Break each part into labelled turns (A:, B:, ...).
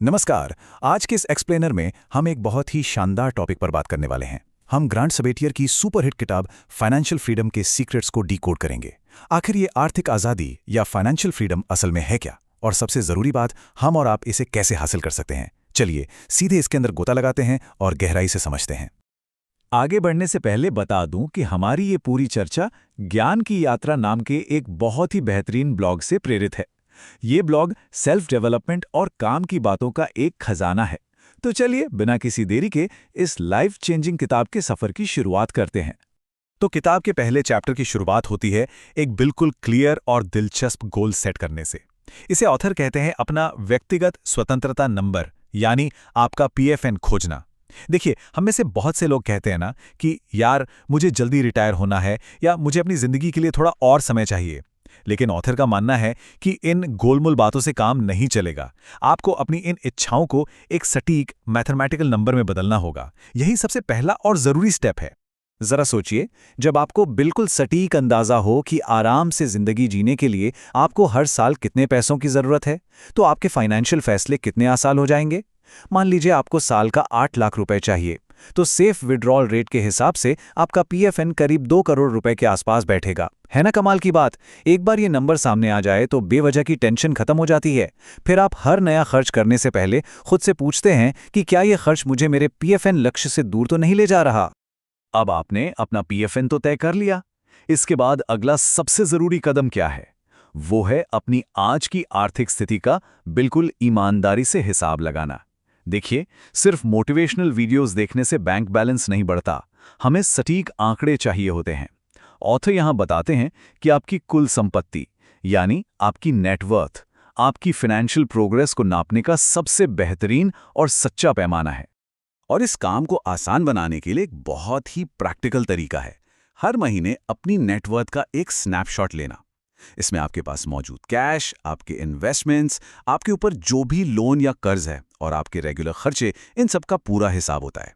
A: नमस्कार। आज के इस एक्सप्लेनर में हम एक बहुत ही शानदार टॉपिक पर बात करने वाले हैं। हम ग्रांट सबेटियर की सुपरहिट किताब फाइनेंशियल फ्रीडम के सीक्रेट्स को डीकोड करेंगे। आखिर ये आर्थिक आज़ादी या फाइनेंशियल फ्रीडम असल में है क्या, और सबसे ज़रूरी बात, हम और आप इसे कैसे हासिल कर सकते हैं। चलिए सीधे इसके अंदर गोता लगाते हैं और गहराई से समझते हैं।
B: आगे बढ़ने से पहले बता दूं कि हमारी ये पूरी चर्चा ज्ञान की यात्रा नाम के एक बहुत ही बेहतरीन ब्लॉग से प्रेरित है। ये ब्लॉग सेल्फ डेवलपमेंट और काम की बातों का एक खजाना है। तो चलिए बिना किसी देरी के इस लाइफ चेंजिंग किताब के सफर की शुरुआत करते हैं।
A: तो किताब के पहले चैप्टर की शुरुआत होती है एक बिल्कुल क्लियर और दिलचस्प गोल सेट करने से। इसे ऑथर कहते हैं अपना व्यक्तिगत स्वतंत्रता नंबर, यानी आपका पीएफएन खोजना। देखिए, हम में से बहुत से लोग कहते हैं ना कि यार मुझे जल्दी रिटायर होना है या मुझे अपनी जिंदगी के लिए थोड़ा और समय चाहिए। लेकिन ऑथर का मानना है कि इन गोलमोल बातों से काम नहीं चलेगा। आपको अपनी इन इच्छाओं को एक सटीक मैथमेटिकल नंबर में बदलना होगा। यही सबसे पहला और जरूरी स्टेप है। जरा सोचिए, जब आपको बिल्कुल सटीक अंदाजा हो कि आराम से जिंदगी जीने के लिए आपको हर साल कितने पैसों की जरूरत है, तो आपके फाइनेंशियल फैसले कितने आसान हो जाएंगे। मान लीजिए आपको साल का 8 लाख रुपए चाहिए, तो सेफ विड्रॉल रेट के हिसाब से आपका पीएफएन करीब 2 करोड़ रुपए के आसपास बैठेगा। है ना कमाल की बात। एक बार ये नंबर सामने आ जाए तो बेवजह की टेंशन खत्म हो जाती है। फिर आप हर नया खर्च करने से पहले खुद से पूछते हैं कि क्या ये खर्च मुझे मेरे पीएफएन लक्ष्य से दूर तो नहीं ले जा रहा।
B: अब आपने अपना पीएफएन तो तय कर लिया। इसके बाद अगला सबसे जरूरी कदम क्या है? वो है अपनी आज की आर्थिक स्थिति का बिल्कुल ईमानदारी से हिसाब लगाना। देखिए, सिर्फ मोटिवेशनल वीडियोस देखने से बैंक बैलेंस नहीं बढ़ता, हमें सटीक आंकड़े चाहिए होते हैं। ऑथर यहां बताते हैं कि आपकी कुल संपत्ति, यानी आपकी नेटवर्थ, आपकी फाइनेंशियल प्रोग्रेस को नापने का सबसे बेहतरीन और सच्चा पैमाना है।
A: और इस काम को आसान बनाने के लिए एक बहुत ही प्रैक्टिकल तरीका है। हर महीने अपनी नेटवर्थ का एक स्नैपशॉट लेना। इसमें आपके पास मौजूद कैश, आपके इन्वेस्टमेंट्स, आपके ऊपर जो भी लोन या कर्ज है और आपके रेगुलर खर्चे, इन सब का पूरा हिसाब होता है।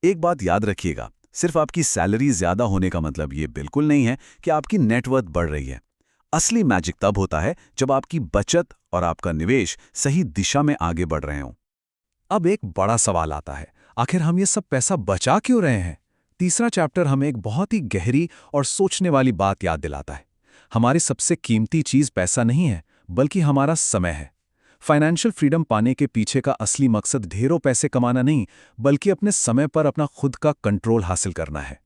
A: एक बात याद रखिएगा, सिर्फ आपकी सैलरी ज्यादा होने का मतलब ये बिल्कुल नहीं है कि आपकी नेटवर्थ बढ़ रही है। असली मैजिक तब होता है जब आपकी बचत और आपका निवेश सही दिशा में आगे बढ़ रहे हों।
B: अब एक बड़ा सवाल आता है, आखिर हम ये सब पैसा बचा क्यों रहे हैं? तीसरा चैप्टर हमें एक बहुत ही गहरी और सोचने वाली बात याद दिलाता है। हमारी सबसे कीमती चीज पैसा नहीं है, बल्कि हमारा समय है। फाइनेंशियल फ्रीडम पाने के पीछे का असली मकसद ढेरों पैसे कमाना नहीं, बल्कि अपने समय पर अपना खुद का कंट्रोल हासिल करना है।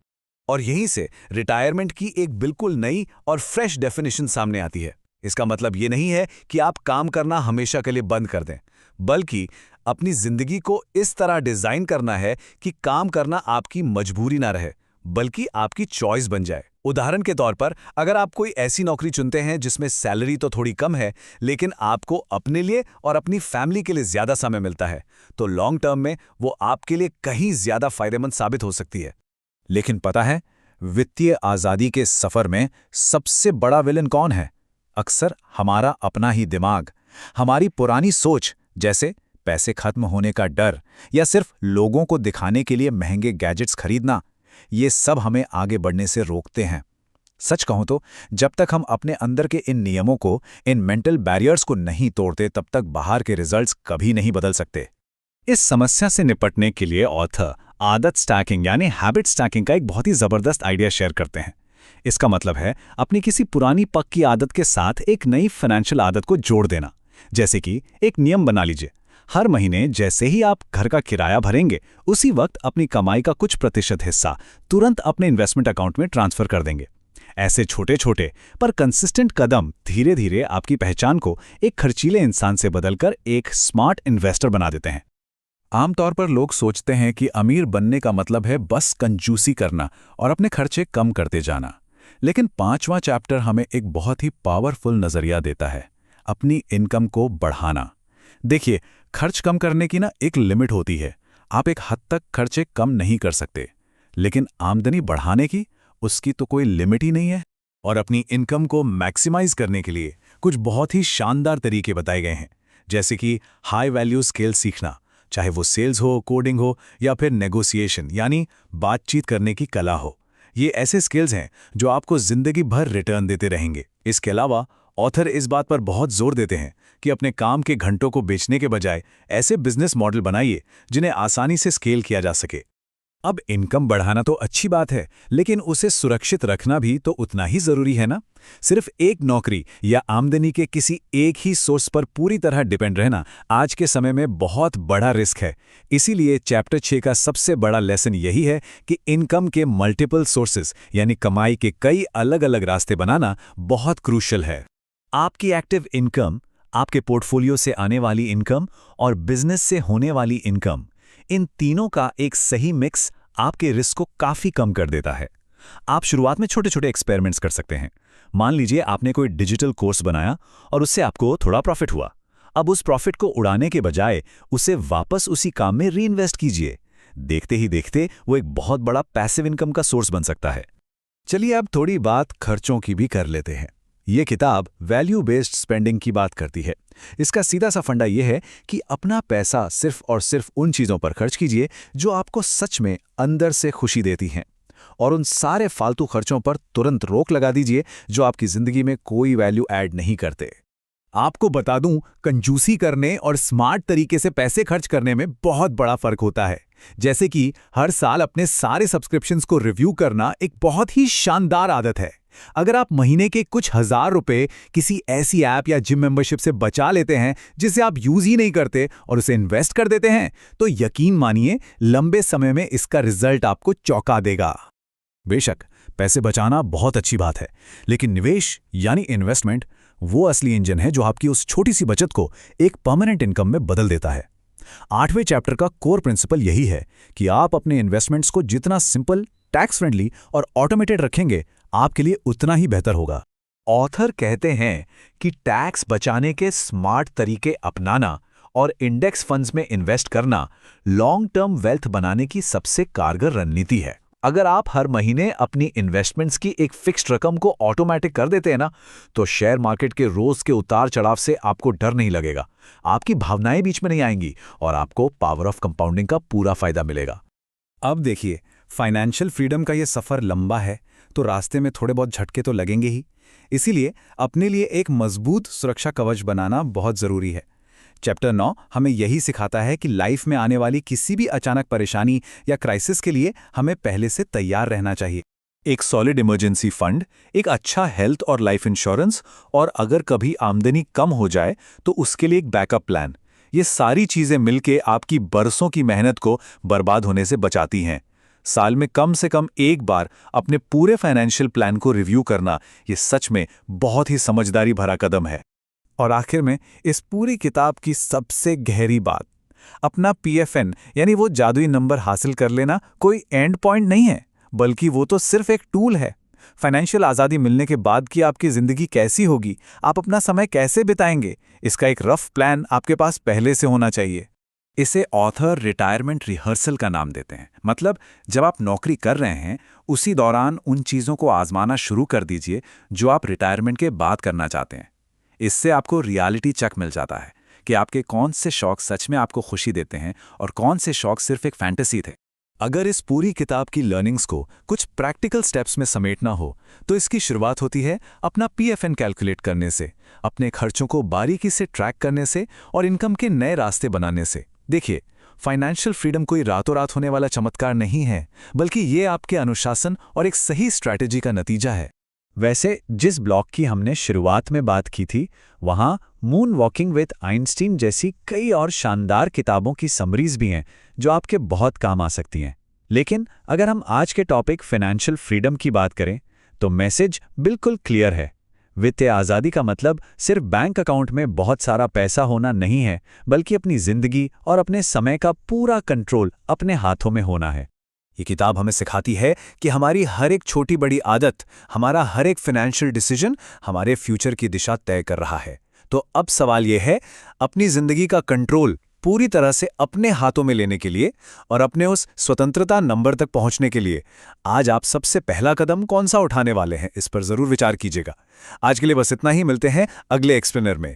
A: और यहीं से रिटायरमेंट की एक बिल्कुल नई और फ्रेश डेफिनेशन सामने आती है। इसका मतलब ये नहीं है कि आप काम करना हमेशा के लिए बंद कर दें, बल्कि अपनी जिंदगी को इस तरह डिजाइन करना है कि काम करना आपकी मजबूरी ना रहे, बल्कि आपकी चॉइस बन जाए। उदाहरण के तौर पर, अगर आप कोई ऐसी नौकरी चुनते हैं जिसमें सैलरी तो थोड़ी कम है, लेकिन आपको अपने लिए और अपनी फैमिली के लिए ज्यादा समय मिलता है, तो लॉन्ग टर्म में वो आपके लिए कहीं ज्यादा फायदेमंद साबित हो सकती है।
B: लेकिन पता है, वित्तीय आजादी के सफर में सबसे बड़ा विलन कौन है? अक्सर हमारा अपना ही दिमाग। हमारी पुरानी सोच, जैसे पैसे खत्म होने का डर या सिर्फ लोगों को दिखाने के लिए महंगे गैजेट्स खरीदना, ये सब हमें आगे बढ़ने से रोकते हैं। सच कहूं तो जब तक हम अपने अंदर के इन नियमों को, इन मेंटल बैरियर्स को नहीं तोड़ते, तब तक बाहर के रिजल्ट्स कभी नहीं बदल सकते। इस समस्या से निपटने के लिए ऑथर आदत स्टैकिंग यानी हैबिट स्टैकिंग का एक बहुत ही जबरदस्त आइडिया शेयर करते हैं। इसका मतलब है अपनी किसी पुरानी पक्की आदत के साथ एक नई फाइनेंशियल आदत को जोड़ देना। जैसे कि एक नियम बना लीजिए, हर महीने जैसे ही आप घर का किराया भरेंगे, उसी वक्त अपनी कमाई का कुछ प्रतिशत हिस्सा तुरंत अपने इन्वेस्टमेंट अकाउंट में ट्रांसफर कर देंगे। ऐसे छोटे छोटे पर कंसिस्टेंट कदम धीरे धीरे आपकी पहचान को एक खर्चीले इंसान से बदलकर एक स्मार्ट इन्वेस्टर बना देते हैं। आमतौर पर लोग सोचते हैं कि अमीर बनने का मतलब है बस कंजूसी करना और अपने खर्चे कम करते जाना। लेकिन 5वां चैप्टर हमें एक बहुत ही पावरफुल नजरिया देता है, अपनी इनकम को बढ़ाना। देखिए, खर्च कम करने की ना एक लिमिट होती है। आप एक हद तक खर्चे कम नहीं कर सकते, लेकिन आमदनी बढ़ाने की, उसकी तो कोई लिमिट ही नहीं है। और अपनी इनकम को मैक्सिमाइज करने के लिए कुछ बहुत ही शानदार तरीके बताए गए हैं, जैसे कि हाई वैल्यू स्किल सीखना, चाहे वो सेल्स हो, कोडिंग हो या फिर नेगोशिएशन यानी बातचीत करने की कला हो। ये ऐसे स्किल्स हैं जो आपको जिंदगी भर रिटर्न देते रहेंगे। इसके अलावा ऑथर इस बात पर बहुत जोर देते हैं कि अपने काम के घंटों को बेचने के बजाय ऐसे बिजनेस मॉडल बनाइए जिन्हें आसानी से स्केल किया जा सके। अब इनकम बढ़ाना तो अच्छी बात है, लेकिन उसे सुरक्षित रखना भी तो उतना ही जरूरी है ना। सिर्फ एक नौकरी या आमदनी के किसी एक ही सोर्स पर पूरी तरह डिपेंड रहना आज के समय में बहुत बड़ा रिस्क है। इसीलिए चैप्टर 6 का सबसे बड़ा लेसन यही है कि इनकम के मल्टीपल सोर्सेस यानी कमाई के कई अलग अलग रास्ते बनाना बहुत क्रूशियल है।
A: आपकी एक्टिव इनकम, आपके पोर्टफोलियो से आने वाली इनकम और बिजनेस से होने वाली इनकम, इन तीनों का एक सही मिक्स आपके रिस्क को काफी कम कर देता है। आप शुरुआत में छोटे छोटे एक्सपेरिमेंट्स कर सकते हैं। मान लीजिए आपने कोई डिजिटल कोर्स बनाया और उससे आपको थोड़ा प्रॉफिट हुआ। अब उस प्रॉफिट को उड़ाने के बजाय उसे वापस उसी काम में रीइन्वेस्ट कीजिए। देखते ही देखते वो एक बहुत बड़ा पैसिव इनकम का सोर्स बन सकता है।
B: चलिए अब थोड़ी बात खर्चों की भी कर लेते हैं। ये किताब वैल्यू बेस्ड स्पेंडिंग की बात करती है। इसका सीधा सा फंडा ये है कि अपना पैसा सिर्फ और सिर्फ उन चीज़ों पर खर्च कीजिए जो आपको सच में अंदर से खुशी देती हैं, और उन सारे फालतू खर्चों पर तुरंत रोक लगा दीजिए जो आपकी ज़िंदगी में कोई वैल्यू ऐड नहीं करते। आपको बता दूं, कंजूसी करने और स्मार्ट तरीके से पैसे खर्च करने में बहुत बड़ा फर्क होता है। जैसे कि हर साल अपने सारे सब्सक्रिप्शंस को रिव्यू करना एक बहुत ही शानदार आदत है। अगर आप महीने के कुछ हजार रुपए किसी ऐसी ऐप या जिम मेंबरशिप से बचा लेते हैं जिसे आप यूज ही नहीं करते और उसे इन्वेस्ट कर देते हैं, तो यकीन मानिए लंबे समय में इसका रिजल्ट आपको चौंका देगा। बेशक पैसे बचाना बहुत अच्छी बात है, लेकिन निवेश यानी इन्वेस्टमेंट वो असली इंजन है जो आपकी उस छोटी सी बचत को एक परमानेंट इनकम में बदल देता है। 8वें चैप्टर का कोर प्रिंसिपल यही है कि आप अपने इन्वेस्टमेंट्स को जितना सिंपल, टैक्स फ्रेंडली और ऑटोमेटेड रखेंगे, आपके लिए उतना ही बेहतर होगा। ऑथर कहते हैं कि टैक्स बचाने के स्मार्ट तरीके अपनाना और इंडेक्स फंड्स में इन्वेस्ट करना लॉन्ग टर्म वेल्थ बनाने की सबसे कारगर रणनीति है। अगर आप हर महीने अपनी इन्वेस्टमेंट्स की एक फिक्स्ड रकम को ऑटोमेटिक कर देते हैं ना, तो शेयर मार्केट के रोज के उतार चढ़ाव से आपको डर नहीं लगेगा, आपकी भावनाएं बीच में नहीं आएंगी और आपको पावर ऑफ कंपाउंडिंग का पूरा फायदा मिलेगा।
A: अब देखिए, फाइनेंशियल फ्रीडम का ये सफ़र लंबा है, तो रास्ते में थोड़े बहुत झटके तो लगेंगे ही। इसीलिए अपने लिए एक मजबूत सुरक्षा कवच बनाना बहुत ज़रूरी है। चैप्टर 9 हमें यही सिखाता है कि लाइफ में आने वाली किसी भी अचानक परेशानी या क्राइसिस के लिए हमें पहले से तैयार रहना चाहिए। एक सॉलिड इमरजेंसी फंड, एक अच्छा हेल्थ और लाइफ इंश्योरेंस, और अगर कभी आमदनी कम हो जाए तो उसके लिए एक बैकअप प्लान। ये सारी चीज़ें मिलके आपकी बरसों की मेहनत को बर्बाद होने से बचाती हैं। साल में कम से कम एक बार अपने पूरे फाइनेंशियल प्लान को रिव्यू करना, ये सच में बहुत ही समझदारी भरा कदम है। और आखिर में इस पूरी किताब की सबसे गहरी बात, अपना PFN यानी वो जादुई नंबर हासिल कर लेना कोई एंड पॉइंट नहीं है, बल्कि वो तो सिर्फ एक टूल है। फाइनेंशियल आज़ादी मिलने के बाद की आपकी ज़िंदगी कैसी होगी, आप अपना समय कैसे बिताएंगे, इसका एक रफ प्लान आपके पास पहले से होना चाहिए। इसे ऑथर रिटायरमेंट रिहर्सल का नाम देते हैं। मतलब जब आप नौकरी कर रहे हैं, उसी दौरान उन चीज़ों को आजमाना शुरू कर दीजिए जो आप रिटायरमेंट के बाद करना चाहते हैं। इससे आपको रियलिटी चेक मिल जाता है कि आपके कौन से शौक सच में आपको खुशी देते हैं और कौन से शौक सिर्फ एक फैंटेसी थे। अगर इस पूरी किताब की लर्निंग्स को कुछ प्रैक्टिकल स्टेप्स में समेटना हो, तो इसकी शुरुआत होती है अपना PFN कैलकुलेट करने से, अपने खर्चों को बारीकी से ट्रैक करने से और इनकम के नए रास्ते बनाने से। देखिए, फाइनेंशियल फ्रीडम कोई रातों रात होने वाला चमत्कार नहीं है, बल्कि ये आपके अनुशासन और एक सही स्ट्रैटेजी का नतीजा है। वैसे जिस ब्लॉग की हमने शुरुआत में बात की थी, वहाँ मून वॉकिंग विद आइंस्टीन जैसी कई और शानदार किताबों की समरीज भी हैं जो आपके बहुत काम आ सकती हैं। लेकिन अगर हम आज के टॉपिक फाइनेंशियल फ्रीडम की बात करें, तो मैसेज बिल्कुल क्लियर है। वित्तीय आज़ादी का मतलब सिर्फ बैंक अकाउंट में बहुत सारा पैसा होना नहीं है, बल्कि अपनी जिंदगी और अपने समय का पूरा कंट्रोल अपने हाथों में होना है। ये किताब हमें सिखाती है कि हमारी हर एक छोटी बड़ी आदत, हमारा हर एक फाइनेंशियल डिसीजन हमारे फ्यूचर की दिशा तय कर रहा है। तो अब सवाल यह है, अपनी जिंदगी का कंट्रोल पूरी तरह से अपने हाथों में लेने के लिए और अपने उस स्वतंत्रता नंबर तक पहुंचने के लिए आज आप सबसे पहला कदम कौन सा उठाने वाले हैं, इस पर जरूर विचार कीजिएगा। आज के लिए बस इतना ही, मिलते हैं अगले एक्सप्लेनर में।